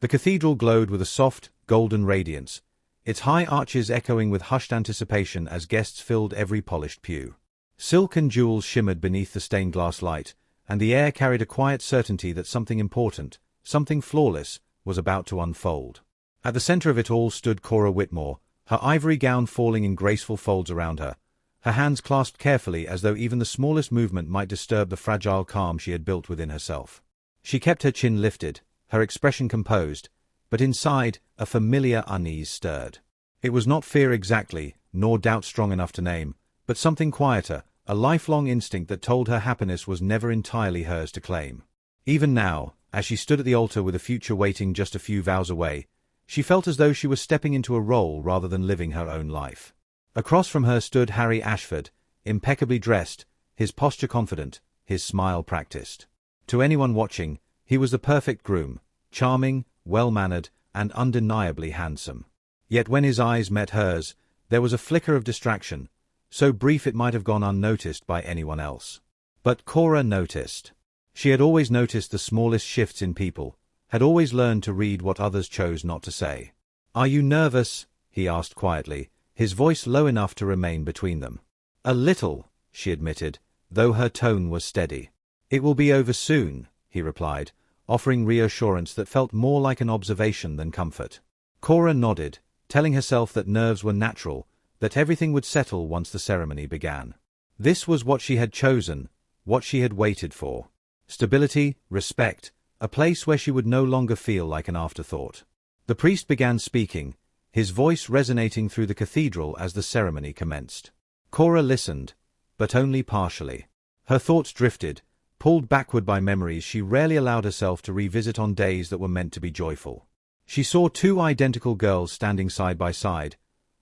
The cathedral glowed with a soft, golden radiance, its high arches echoing with hushed anticipation as guests filled every polished pew. Silk and jewels shimmered beneath the stained-glass light, and the air carried a quiet certainty that something important, something flawless, was about to unfold. At the center of it all stood Cora Whitmore, her ivory gown falling in graceful folds around her, her hands clasped carefully as though even the smallest movement might disturb the fragile calm she had built within herself. She kept her chin lifted, her expression composed, but inside, a familiar unease stirred. It was not fear exactly, nor doubt strong enough to name, but something quieter, a lifelong instinct that told her happiness was never entirely hers to claim. Even now, as she stood at the altar with a future waiting just a few vows away, she felt as though she was stepping into a role rather than living her own life. Across from her stood Harry Ashford, impeccably dressed, his posture confident, his smile practiced. To anyone watching, he was the perfect groom, charming, well-mannered, and undeniably handsome. Yet when his eyes met hers, there was a flicker of distraction, so brief it might have gone unnoticed by anyone else. But Cora noticed. She had always noticed the smallest shifts in people, had always learned to read what others chose not to say. "Are you nervous?" he asked quietly, his voice low enough to remain between them. "A little," she admitted, though her tone was steady. "It will be over soon," he replied, offering reassurance that felt more like an observation than comfort. Cora nodded, telling herself that nerves were natural, that everything would settle once the ceremony began. This was what she had chosen, what she had waited for. Stability, respect, a place where she would no longer feel like an afterthought. The priest began speaking, his voice resonating through the cathedral as the ceremony commenced. Cora listened, but only partially. Her thoughts drifted, pulled backward by memories she rarely allowed herself to revisit on days that were meant to be joyful. She saw two identical girls standing side by side,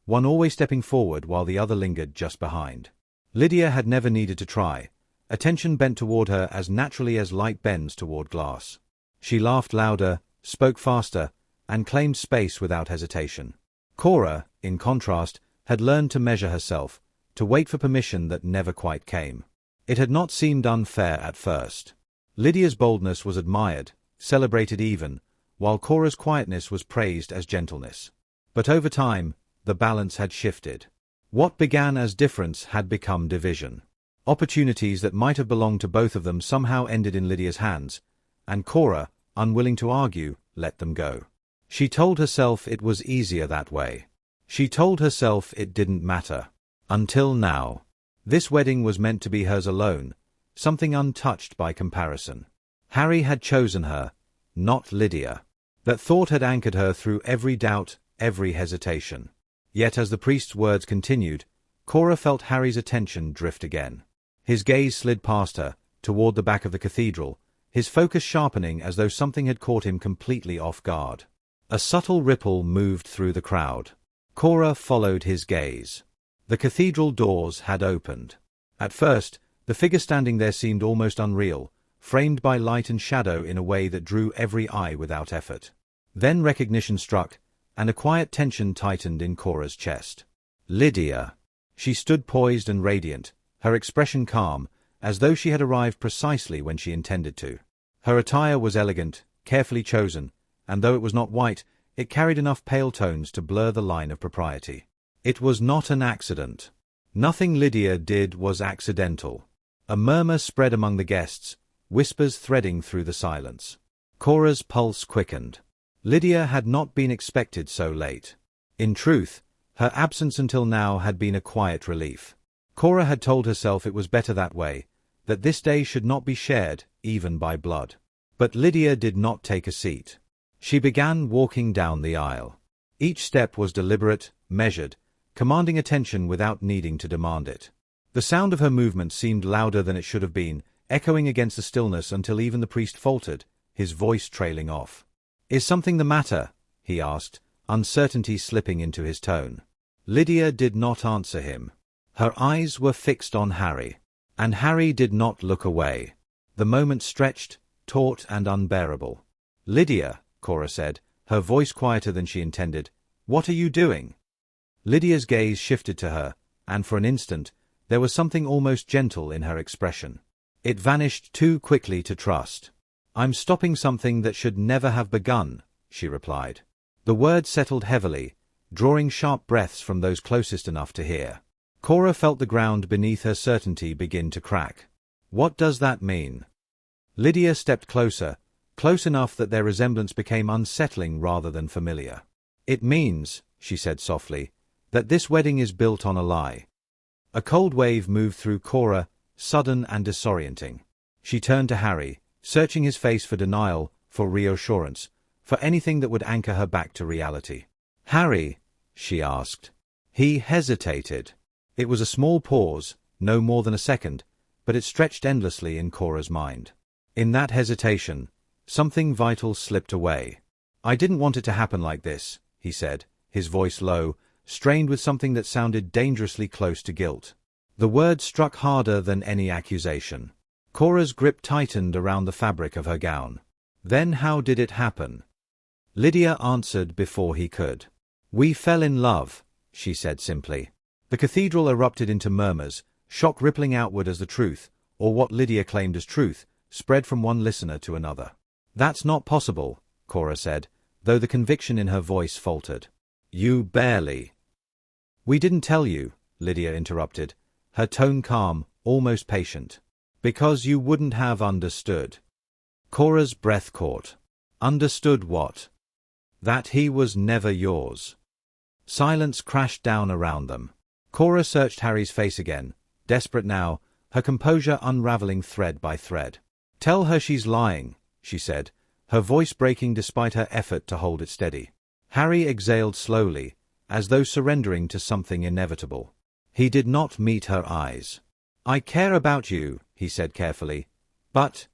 one always stepping forward while the other lingered just behind. Lydia had never needed to try, attention bent toward her as naturally as light bends toward glass. She laughed louder, spoke faster, and claimed space without hesitation. Cora, in contrast, had learned to measure herself, to wait for permission that never quite came. It had not seemed unfair at first. Lydia's boldness was admired, celebrated even, while Cora's quietness was praised as gentleness. But over time, the balance had shifted. What began as difference had become division. Opportunities that might have belonged to both of them somehow ended in Lydia's hands, and Cora, unwilling to argue, let them go. She told herself it was easier that way. She told herself it didn't matter. Until now. This wedding was meant to be hers alone, something untouched by comparison. Harry had chosen her, not Lydia. That thought had anchored her through every doubt, every hesitation. Yet as the priest's words continued, Cora felt Harry's attention drift again. His gaze slid past her, toward the back of the cathedral, his focus sharpening as though something had caught him completely off guard. A subtle ripple moved through the crowd. Cora followed his gaze. The cathedral doors had opened. At first, the figure standing there seemed almost unreal, framed by light and shadow in a way that drew every eye without effort. Then recognition struck, and a quiet tension tightened in Cora's chest. Lydia. She stood poised and radiant, her expression calm, as though she had arrived precisely when she intended to. Her attire was elegant, carefully chosen, and though it was not white, it carried enough pale tones to blur the line of propriety. It was not an accident. Nothing Lydia did was accidental. A murmur spread among the guests, whispers threading through the silence. Cora's pulse quickened. Lydia had not been expected so late. In truth, her absence until now had been a quiet relief. Cora had told herself it was better that way, that this day should not be shared, even by blood. But Lydia did not take a seat. She began walking down the aisle. Each step was deliberate, measured, commanding attention without needing to demand it. The sound of her movement seemed louder than it should have been, echoing against the stillness until even the priest faltered, his voice trailing off. "Is something the matter?" he asked, uncertainty slipping into his tone. Lydia did not answer him. Her eyes were fixed on Harry. And Harry did not look away. The moment stretched, taut and unbearable. "Lydia," Cora said, her voice quieter than she intended, "what are you doing?" Lydia's gaze shifted to her, and for an instant, there was something almost gentle in her expression. It vanished too quickly to trust. "I'm stopping something that should never have begun," she replied. The word settled heavily, drawing sharp breaths from those closest enough to hear. Cora felt the ground beneath her certainty begin to crack. What does that mean? Lydia stepped closer, close enough that their resemblance became unsettling rather than familiar. It means, she said softly, that this wedding is built on a lie. A cold wave moved through Cora, sudden and disorienting. She turned to Harry, searching his face for denial, for reassurance, for anything that would anchor her back to reality. Harry, she asked. He hesitated. It was a small pause, no more than a second, but it stretched endlessly in Cora's mind. In that hesitation, something vital slipped away. I didn't want it to happen like this, he said, his voice low, strained with something that sounded dangerously close to guilt. The word struck harder than any accusation. Cora's grip tightened around the fabric of her gown. Then how did it happen? Lydia answered before he could. We fell in love, she said simply. The cathedral erupted into murmurs, shock rippling outward as the truth, or what Lydia claimed as truth, spread from one listener to another. That's not possible, Cora said, though the conviction in her voice faltered. You barely. We didn't tell you, Lydia interrupted, her tone calm, almost patient. Because you wouldn't have understood. Cora's breath caught. Understood what? That he was never yours. Silence crashed down around them. Cora searched Harry's face again, desperate now, her composure unraveling thread by thread. Tell her she's lying, she said, her voice breaking despite her effort to hold it steady. Harry exhaled slowly, as though surrendering to something inevitable. He did not meet her eyes. I care about you, he said carefully, but...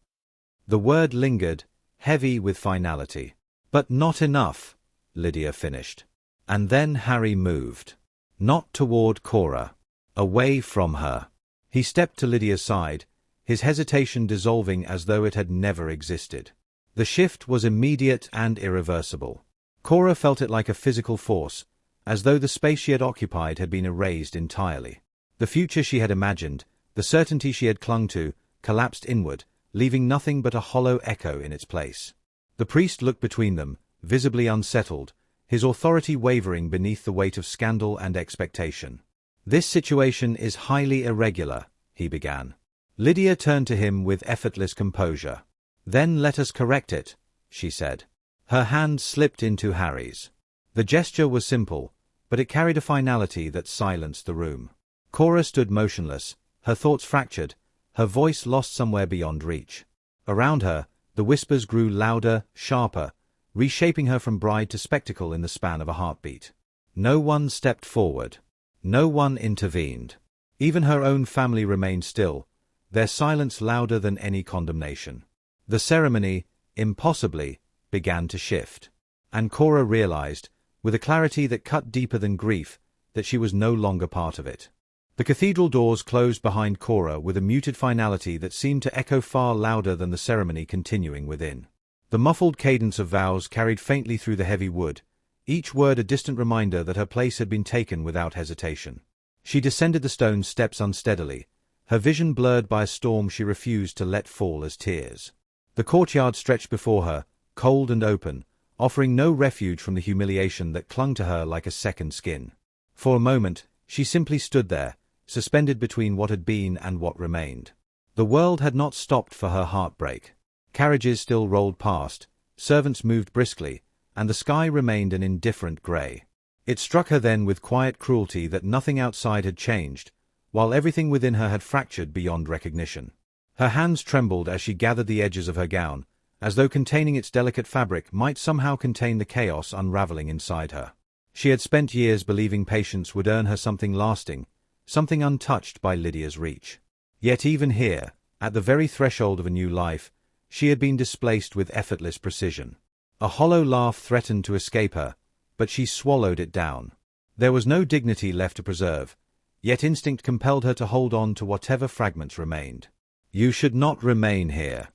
The word lingered, heavy with finality. But not enough, Lydia finished. And then Harry moved. Not toward Cora. Away from her. He stepped to Lydia's side, his hesitation dissolving as though it had never existed. The shift was immediate and irreversible. Cora felt it like a physical force, as though the space she had occupied had been erased entirely. The future she had imagined, the certainty she had clung to, collapsed inward, leaving nothing but a hollow echo in its place. The priest looked between them, visibly unsettled, his authority wavering beneath the weight of scandal and expectation. This situation is highly irregular, he began. Lydia turned to him with effortless composure. Then let us correct it, she said. Her hand slipped into Harry's. The gesture was simple, but it carried a finality that silenced the room. Cora stood motionless, her thoughts fractured, her voice lost somewhere beyond reach. Around her, the whispers grew louder, sharper, reshaping her from bride to spectacle in the span of a heartbeat. No one stepped forward. No one intervened. Even her own family remained still, their silence louder than any condemnation. The ceremony, impossibly, began to shift. And Cora realized, with a clarity that cut deeper than grief, that she was no longer part of it. The cathedral doors closed behind Cora with a muted finality that seemed to echo far louder than the ceremony continuing within. The muffled cadence of vows carried faintly through the heavy wood, each word a distant reminder that her place had been taken without hesitation. She descended the stone steps unsteadily, her vision blurred by a storm she refused to let fall as tears. The courtyard stretched before her, cold and open, offering no refuge from the humiliation that clung to her like a second skin. For a moment, she simply stood there, suspended between what had been and what remained. The world had not stopped for her heartbreak. Carriages still rolled past, servants moved briskly, and the sky remained an indifferent grey. It struck her then with quiet cruelty that nothing outside had changed, while everything within her had fractured beyond recognition. Her hands trembled as she gathered the edges of her gown, as though containing its delicate fabric might somehow contain the chaos unraveling inside her. She had spent years believing patience would earn her something lasting, something untouched by Lydia's reach. Yet even here, at the very threshold of a new life, she had been displaced with effortless precision. A hollow laugh threatened to escape her, but she swallowed it down. There was no dignity left to preserve, yet instinct compelled her to hold on to whatever fragments remained. You should not remain here.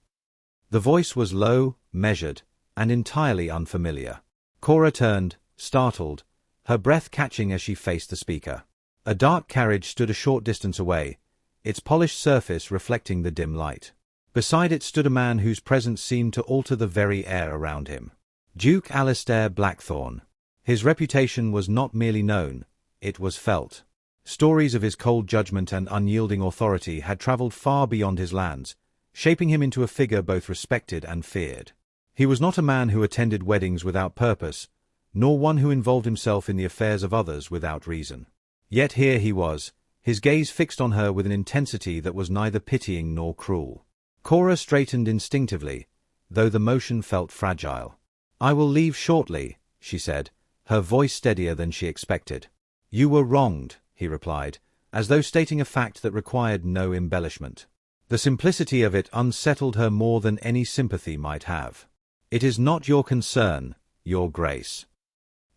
The voice was low, measured, and entirely unfamiliar. Cora turned, startled, her breath catching as she faced the speaker. A dark carriage stood a short distance away, its polished surface reflecting the dim light. Beside it stood a man whose presence seemed to alter the very air around him. Duke Alistair Blackthorn. His reputation was not merely known, it was felt. Stories of his cold judgment and unyielding authority had travelled far beyond his lands, shaping him into a figure both respected and feared. He was not a man who attended weddings without purpose, nor one who involved himself in the affairs of others without reason. Yet here he was, his gaze fixed on her with an intensity that was neither pitying nor cruel. Cora straightened instinctively, though the motion felt fragile. "I will leave shortly," she said, her voice steadier than she expected. "You were wronged," he replied, as though stating a fact that required no embellishment. The simplicity of it unsettled her more than any sympathy might have. "It is not your concern, Your Grace.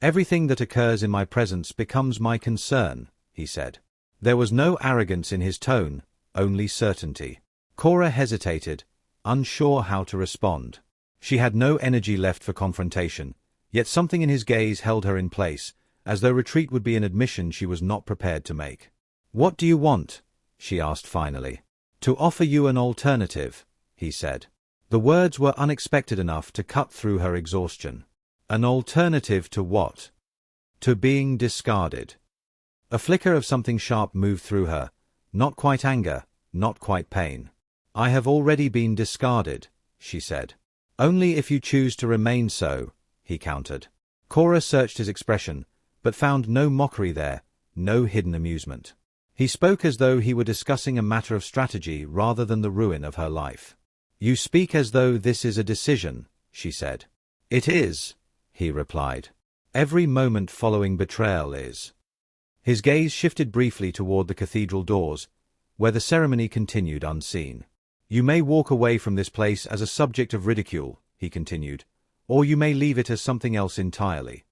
Everything that occurs in my presence becomes my concern," he said. There was no arrogance in his tone, only certainty. Cora hesitated, unsure how to respond. She had no energy left for confrontation, yet something in his gaze held her in place, as though retreat would be an admission she was not prepared to make. "What do you want?" she asked finally. "To offer you an alternative," he said. The words were unexpected enough to cut through her exhaustion. An alternative to what? To being discarded. A flicker of something sharp moved through her, not quite anger, not quite pain. "I have already been discarded," she said. "Only if you choose to remain so," he countered. Cora searched his expression, but found no mockery there, no hidden amusement. He spoke as though he were discussing a matter of strategy rather than the ruin of her life. "You speak as though this is a decision," she said. "It is," he replied. "Every moment following betrayal is." His gaze shifted briefly toward the cathedral doors, where the ceremony continued unseen. "You may walk away from this place as a subject of ridicule," he continued, "or you may leave it as something else entirely."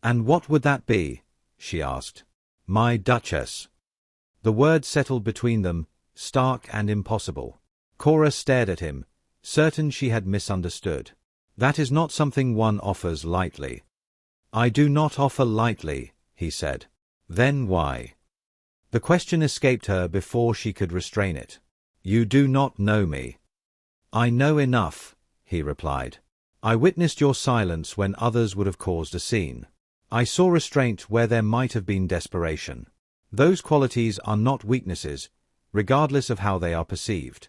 "And what would that be?" she asked. "My Duchess." The word settled between them, stark and impossible. Cora stared at him, certain she had misunderstood. "That is not something one offers lightly." "I do not offer lightly," he said. "Then why?" The question escaped her before she could restrain it. "You do not know me." "I know enough," he replied. "I witnessed your silence when others would have caused a scene. I saw restraint where there might have been desperation. Those qualities are not weaknesses, regardless of how they are perceived."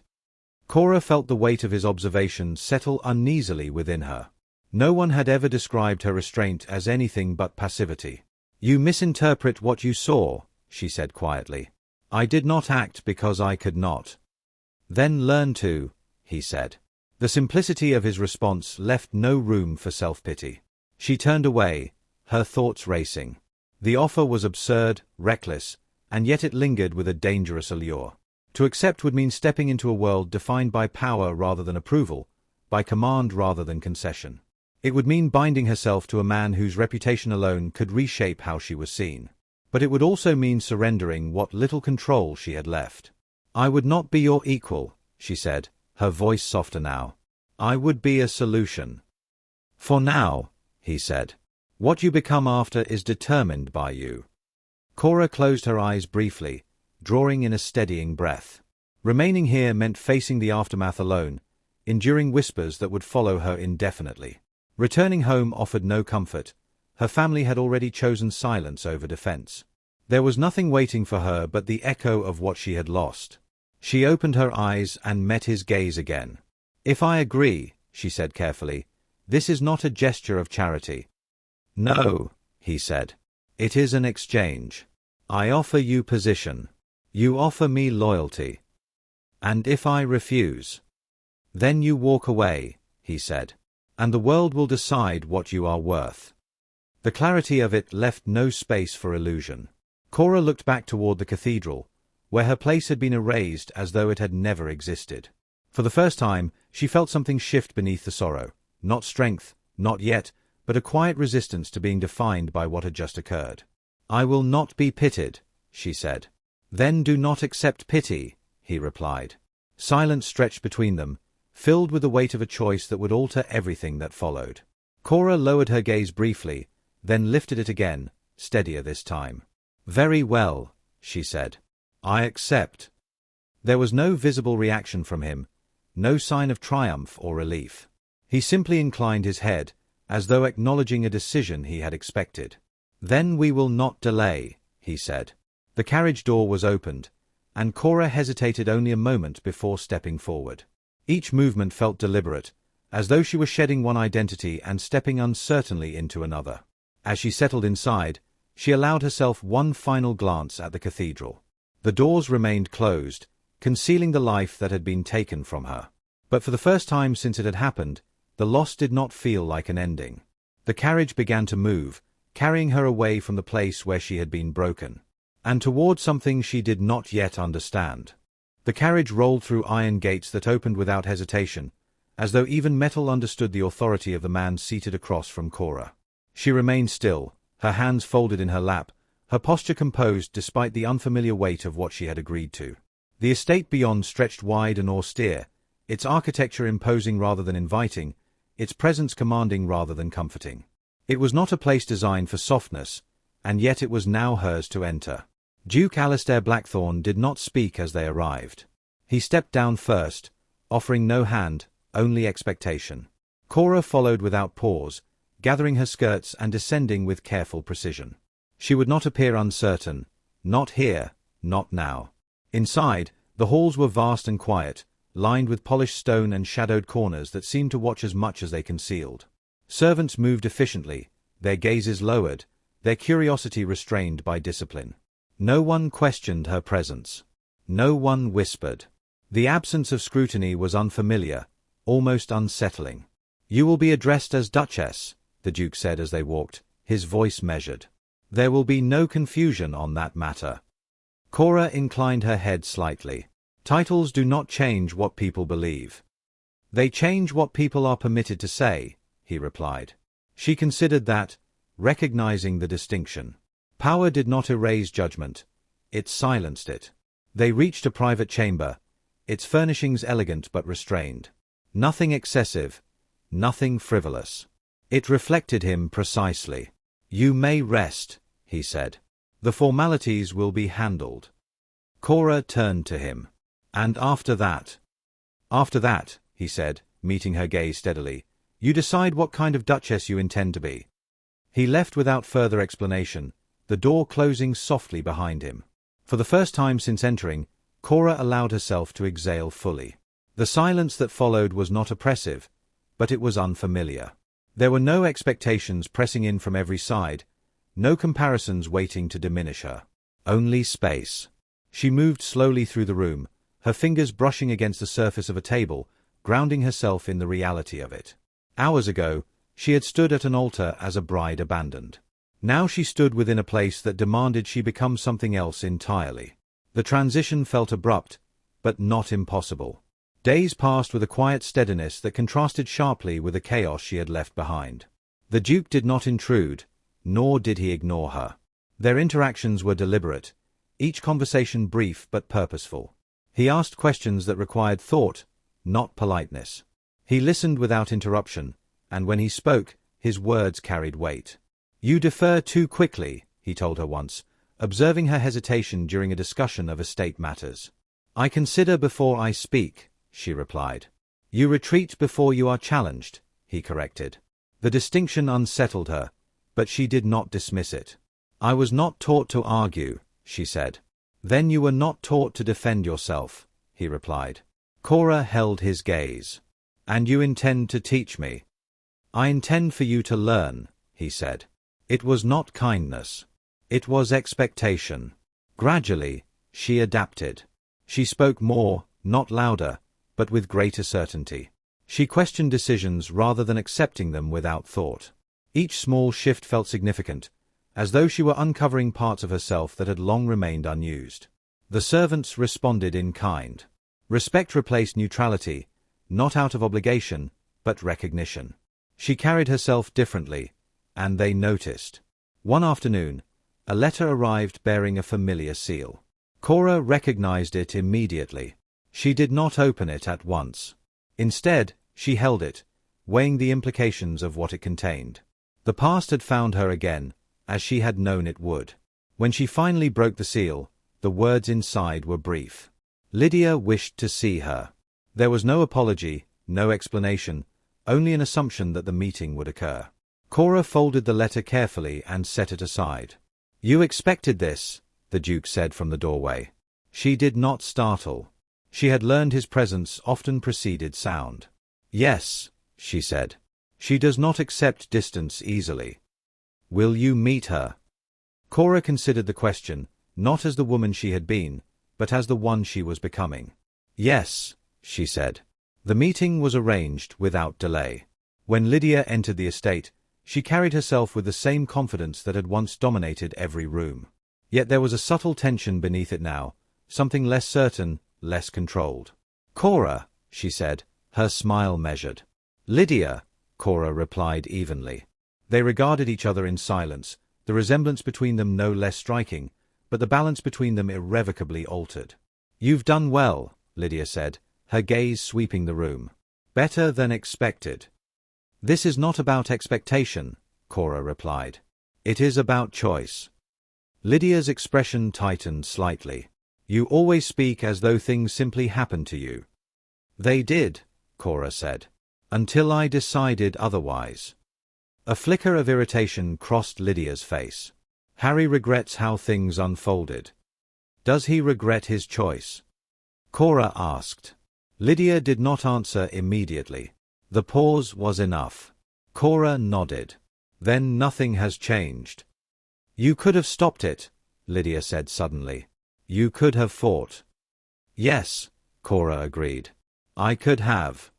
Cora felt the weight of his observation settle uneasily within her. No one had ever described her restraint as anything but passivity. "You misinterpret what you saw," she said quietly. "I did not act because I could not." "Then learn to," he said. The simplicity of his response left no room for self-pity. She turned away, her thoughts racing. The offer was absurd, reckless, and yet it lingered with a dangerous allure. To accept would mean stepping into a world defined by power rather than approval, by command rather than concession. It would mean binding herself to a man whose reputation alone could reshape how she was seen. But it would also mean surrendering what little control she had left. "I would not be your equal," she said, her voice softer now. "I would be a solution." "For now," he said. "What you become after is determined by you." Cora closed her eyes briefly, drawing in a steadying breath. Remaining here meant facing the aftermath alone, enduring whispers that would follow her indefinitely. Returning home offered no comfort. Her family had already chosen silence over defense. There was nothing waiting for her but the echo of what she had lost. She opened her eyes and met his gaze again. "If I agree," she said carefully, "this is not a gesture of charity." "No," he said. "It is an exchange. I offer you position. You offer me loyalty. And if I refuse?" "Then you walk away," he said. "And the world will decide what you are worth." The clarity of it left no space for illusion. Cora looked back toward the cathedral, where her place had been erased as though it had never existed. For the first time, she felt something shift beneath the sorrow. Not strength, not yet, but a quiet resistance to being defined by what had just occurred. "I will not be pitied," she said. "Then do not accept pity," he replied. Silence stretched between them, filled with the weight of a choice that would alter everything that followed. Cora lowered her gaze briefly, then lifted it again, steadier this time. "Very well," she said. "I accept." There was no visible reaction from him, no sign of triumph or relief. He simply inclined his head, as though acknowledging a decision he had expected. "Then we will not delay," he said. The carriage door was opened, and Cora hesitated only a moment before stepping forward. Each movement felt deliberate, as though she were shedding one identity and stepping uncertainly into another. As she settled inside, she allowed herself one final glance at the cathedral. The doors remained closed, concealing the life that had been taken from her. But for the first time since it had happened, the loss did not feel like an ending. The carriage began to move, carrying her away from the place where she had been broken, and toward something she did not yet understand. The carriage rolled through iron gates that opened without hesitation, as though even metal understood the authority of the man seated across from Cora. She remained still, her hands folded in her lap, her posture composed despite the unfamiliar weight of what she had agreed to. The estate beyond stretched wide and austere, its architecture imposing rather than inviting, its presence commanding rather than comforting. It was not a place designed for softness, and yet it was now hers to enter. Duke Alistair Blackthorn did not speak as they arrived. He stepped down first, offering no hand, only expectation. Cora followed without pause, gathering her skirts and descending with careful precision. She would not appear uncertain, not here, not now. Inside, the halls were vast and quiet, lined with polished stone and shadowed corners that seemed to watch as much as they concealed. Servants moved efficiently, their gazes lowered, their curiosity restrained by discipline. No one questioned her presence. No one whispered. The absence of scrutiny was unfamiliar, almost unsettling. "You will be addressed as Duchess," the Duke said as they walked, his voice measured. "There will be no confusion on that matter." Cora inclined her head slightly. "Titles do not change what people believe. They change what people are permitted to say," he replied. She considered that, recognizing the distinction. Power did not erase judgment, it silenced it. They reached a private chamber, its furnishings elegant but restrained. Nothing excessive, nothing frivolous. It reflected him precisely. "You may rest," he said. "The formalities will be handled." Cora turned to him. "And after that?" "After that," he said, meeting her gaze steadily, "you decide what kind of Duchess you intend to be." He left without further explanation, the door closing softly behind him. For the first time since entering, Cora allowed herself to exhale fully. The silence that followed was not oppressive, but it was unfamiliar. There were no expectations pressing in from every side, no comparisons waiting to diminish her. Only space. She moved slowly through the room, her fingers brushing against the surface of a table, grounding herself in the reality of it. Hours ago, she had stood at an altar as a bride abandoned. Now she stood within a place that demanded she become something else entirely. The transition felt abrupt, but not impossible. Days passed with a quiet steadiness that contrasted sharply with the chaos she had left behind. The Duke did not intrude, nor did he ignore her. Their interactions were deliberate, each conversation brief but purposeful. He asked questions that required thought, not politeness. He listened without interruption, and when he spoke, his words carried weight. "You defer too quickly," he told her once, observing her hesitation during a discussion of estate matters. "I consider before I speak," she replied. "You retreat before you are challenged," he corrected. The distinction unsettled her, but she did not dismiss it. "I was not taught to argue," she said. "Then you were not taught to defend yourself," he replied. Cora held his gaze. "And you intend to teach me?" "I intend for you to learn," he said. It was not kindness. It was expectation. Gradually, she adapted. She spoke more, not louder, but with greater certainty. She questioned decisions rather than accepting them without thought. Each small shift felt significant, as though she were uncovering parts of herself that had long remained unused. The servants responded in kind. Respect replaced neutrality, not out of obligation, but recognition. She carried herself differently, and they noticed. One afternoon, a letter arrived bearing a familiar seal. Cora recognized it immediately. She did not open it at once. Instead, she held it, weighing the implications of what it contained. The past had found her again, as she had known it would. When she finally broke the seal, the words inside were brief. Lydia wished to see her. There was no apology, no explanation, only an assumption that the meeting would occur. Cora folded the letter carefully and set it aside. "You expected this," the Duke said from the doorway. She did not startle. She had learned his presence often preceded sound. "Yes," she said. "She does not accept distance easily." "Will you meet her?" Cora considered the question, not as the woman she had been, but as the one she was becoming. "Yes," she said. The meeting was arranged without delay. When Lydia entered the estate, she carried herself with the same confidence that had once dominated every room. Yet there was a subtle tension beneath it now, something less certain, less controlled. "Cora," she said, her smile measured. "Lydia," Cora replied evenly. They regarded each other in silence, the resemblance between them no less striking, but the balance between them irrevocably altered. "You've done well," Lydia said, her gaze sweeping the room. "Better than expected." "This is not about expectation," Cora replied. "It is about choice." Lydia's expression tightened slightly. "You always speak as though things simply happened to you." "They did," Cora said. "Until I decided otherwise." A flicker of irritation crossed Lydia's face. "Harry regrets how things unfolded. Does he regret his choice?" Cora asked. Lydia did not answer immediately. The pause was enough. Cora nodded. "Then nothing has changed." "You could have stopped it," Lydia said suddenly. "You could have fought." "Yes," Cora agreed. "I could have."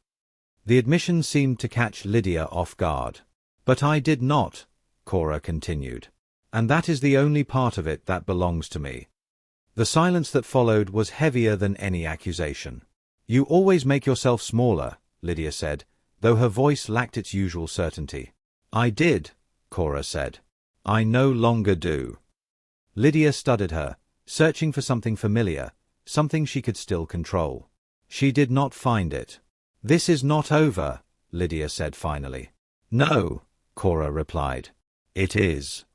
The admission seemed to catch Lydia off guard. "But I did not," Cora continued. "And that is the only part of it that belongs to me." The silence that followed was heavier than any accusation. "You always make yourself smaller," Lydia said, though her voice lacked its usual certainty. "I did," Cora said. "I no longer do." Lydia studied her, searching for something familiar, something she could still control. She did not find it. "This is not over," Lydia said finally. "No," Cora replied. "It is."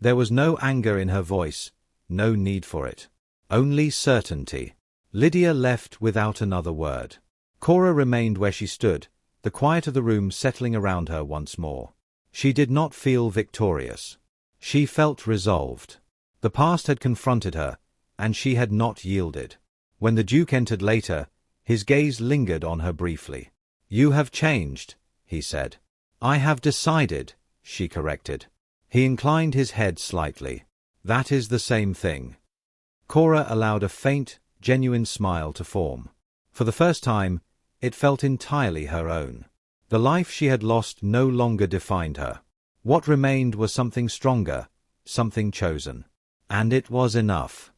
There was no anger in her voice, no need for it. Only certainty. Lydia left without another word. Cora remained where she stood, the quiet of the room settling around her once more. She did not feel victorious. She felt resolved. The past had confronted her, and she had not yielded. When the Duke entered later, his gaze lingered on her briefly. "You have changed," he said. "I have decided," she corrected. He inclined his head slightly. "That is the same thing." Cora allowed a faint, genuine smile to form. For the first time, it felt entirely her own. The life she had lost no longer defined her. What remained was something stronger, something chosen. And it was enough.